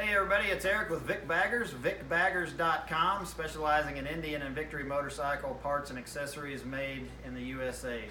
Hey everybody, it's Eric with VicBaggers, VicBaggers.com, specializing in Indian and Victory motorcycle parts and accessories made in the USA.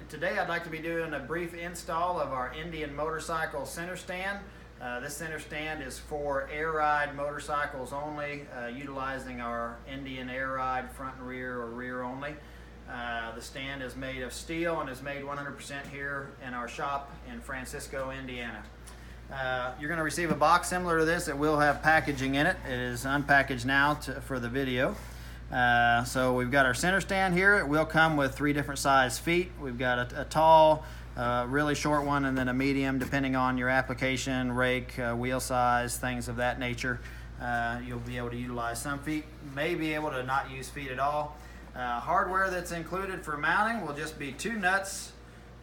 Today I'd like to be doing a brief install of our Indian motorcycle center stand. This center stand is for air ride motorcycles only, utilizing our Indian air ride front and rear or rear only. The stand is made of steel and is made 100% here in our shop in Francisco, Indiana. You're going to receive a box similar to this. It will have packaging in it. It is unpackaged now for the video. So we've got our center stand here. It will come with 3 different size feet. We've got a tall, really short one, and then a medium, depending on your application, rake, wheel size, things of that nature. You'll be able to utilize some feet, may be able to not use feet at all. Hardware that's included for mounting will just be 2 nuts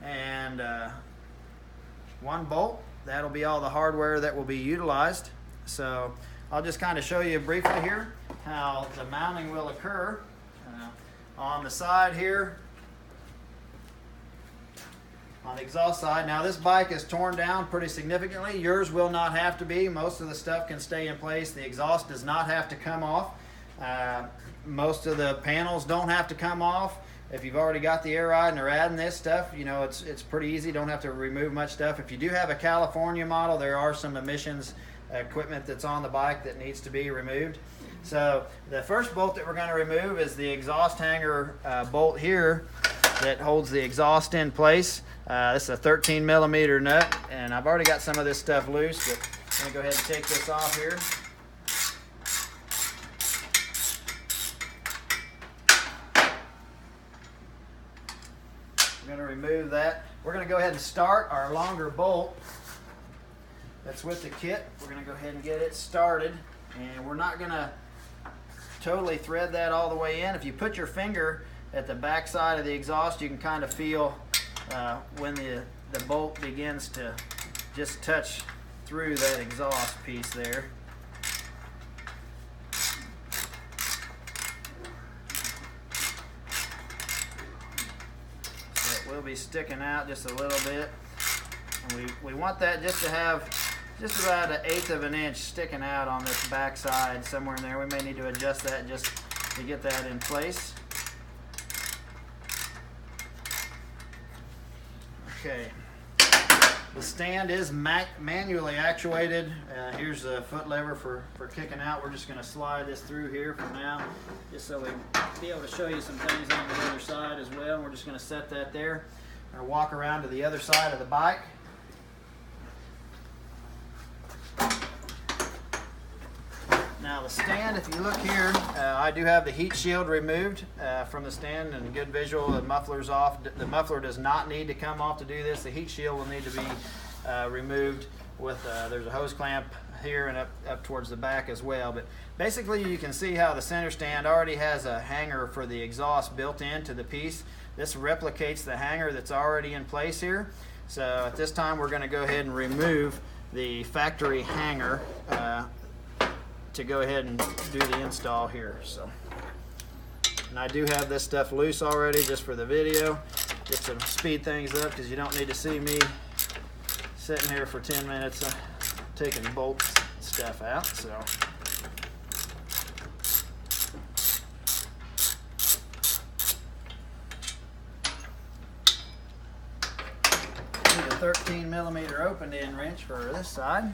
and 1 bolt. That'll be all the hardware that will be utilized. So I'll just kind of show you briefly here how the mounting will occur. On the side here, on the exhaust side. Now this bike is torn down pretty significantly. Yours will not have to be. Most of the stuff can stay in place. The exhaust does not have to come off. Most of the panels don't have to come off. If you've already got the air ride and are adding this stuff, you know, it's pretty easy. Don't have to remove much stuff. If you do have a California model, there are some emissions equipment that's on the bike that needs to be removed. So the first bolt that we're going to remove is the exhaust hanger bolt here that holds the exhaust in place. This is a 13 millimeter nut, and I've already got some of this stuff loose, but I'm going to go ahead and take this off here. We're going to remove that. We're going to go ahead and start our longer bolt that's with the kit. We're going to go ahead and get it started, and we're not going to totally thread that all the way in. If you put your finger at the back side of the exhaust, you can kind of feel when the bolt begins to just touch through that exhaust piece there. Will be sticking out just a little bit, and we want that just to have just about 1/8 of an inch sticking out on this back side, somewhere in there. We may need to adjust that just to get that in place. Okay, the stand is manually actuated. Here's the foot lever for kicking out. We're just going to slide this through here for now, just so we be able to show you some things on the other side as well. We're just going to set that there. We're going to walk around to the other side of the bike. Now the stand, if you look here, I do have the heat shield removed from the stand, and good visual. The muffler's off. The muffler does not need to come off to do this. The heat shield will need to be removed with, there's a hose clamp here and up towards the back as well. But basically you can see how the center stand already has a hanger for the exhaust built into the piece. This replicates the hanger that's already in place here. So at this time we're going to go ahead and remove the factory hanger to go ahead and do the install here. So, and I do have this stuff loose already just for the video, just to speed things up, because you don't need to see me sitting here for 10 minutes taking bolt stuff out. So need a 13 millimeter open end wrench for this side.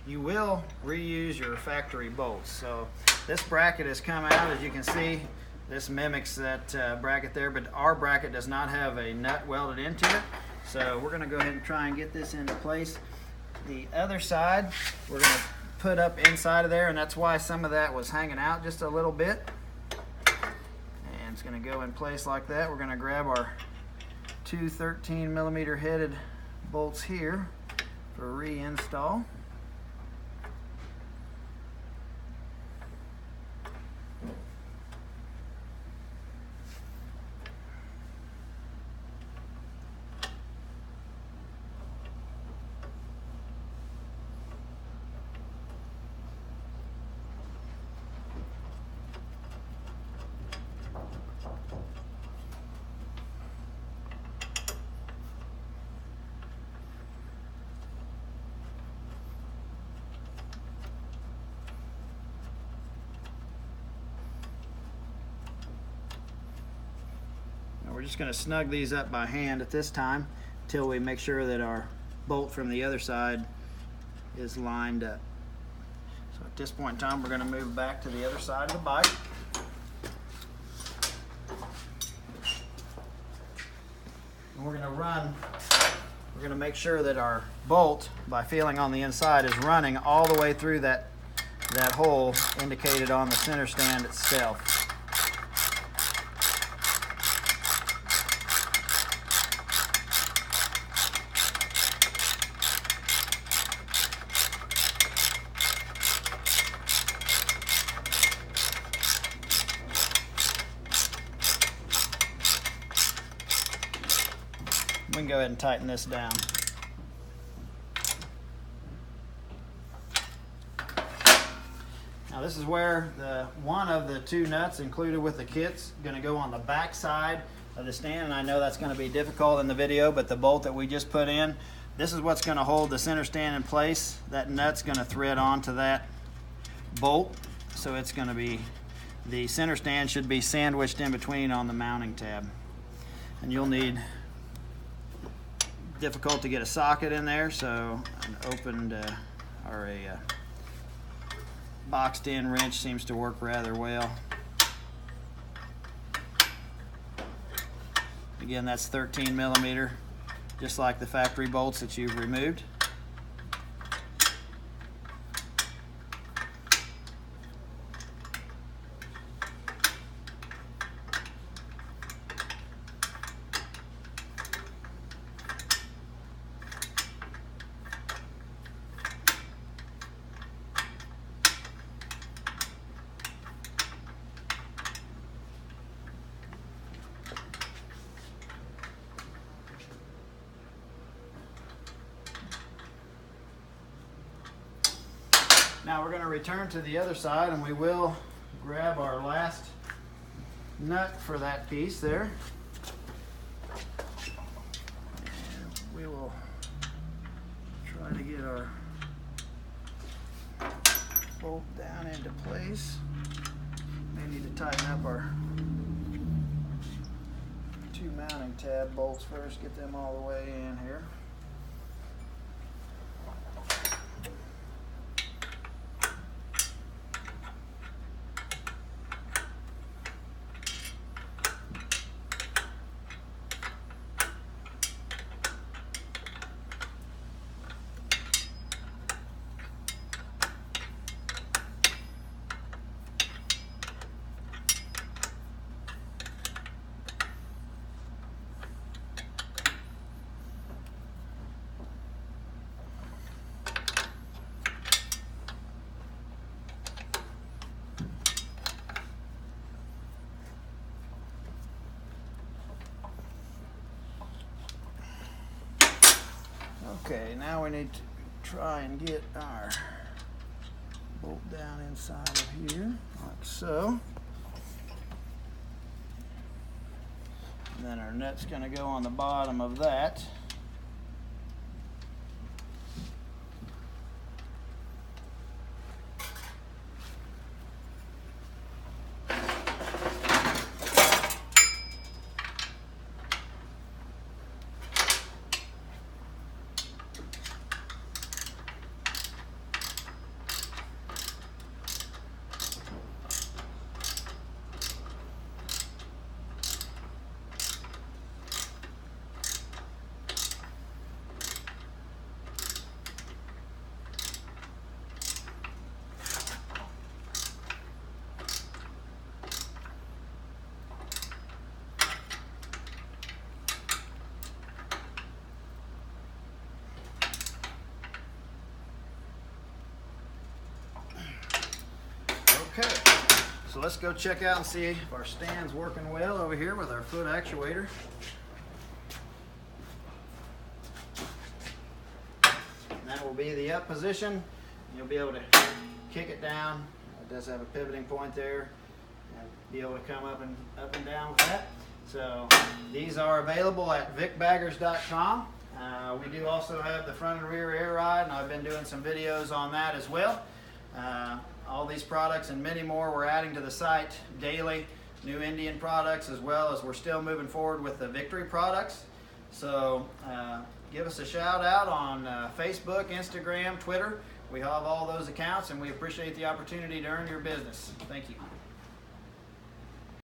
You will reuse your factory bolts. So this bracket has come out, as you can see. This mimics that bracket there, but our bracket does not have a nut welded into it. So we're going to go ahead and try and get this into place. The other side we're going to put up inside of there, and that's why some of that was hanging out just a little bit. And It's going to go in place like that. We're going to grab our two 13mm headed bolts here for reinstall. We're just going to snug these up by hand at this time until we make sure that our bolt from the other side is lined up. So at this point in time, we're going to move back to the other side of the bike. And we're going to make sure that our bolt, by feeling on the inside, is running all the way through that hole indicated on the center stand itself. We can go ahead and tighten this down. Now this is where one of the two nuts included with the kit's going to go on the back side of the stand, and I know that's going to be difficult in the video, but the bolt that we just put in, this is what's going to hold the center stand in place. That nut's going to thread onto that bolt, so it's going to be, the center stand should be sandwiched in between on the mounting tab. And you'll need, difficult to get a socket in there, so an opened or a boxed in wrench seems to work rather well. Again, that's 13mm, just like the factory bolts that you've removed. Now we're going to return to the other side, and we will grab our last nut for that piece there. And we will try to get our bolt down into place. May need to tighten up our two mounting tab bolts first, get them all the way in here. Okay, now we need to try and get our bolt down inside of here, like so. And then our nut's going to go on the bottom of that. let's go check out and see if our stand's working well over here with our foot actuator. And that will be the up position. You'll be able to kick it down. It does have a pivoting point there, and be able to come up and down with that. So these are available at VicBaggers.com. We do also have the front and rear air ride, and I've been doing some videos on that as well. All these products and many more we're adding to the site daily. New Indian products, as well as we're still moving forward with the Victory products. So give us a shout out on Facebook, Instagram, Twitter. We have all those accounts, and we appreciate the opportunity to earn your business. Thank you.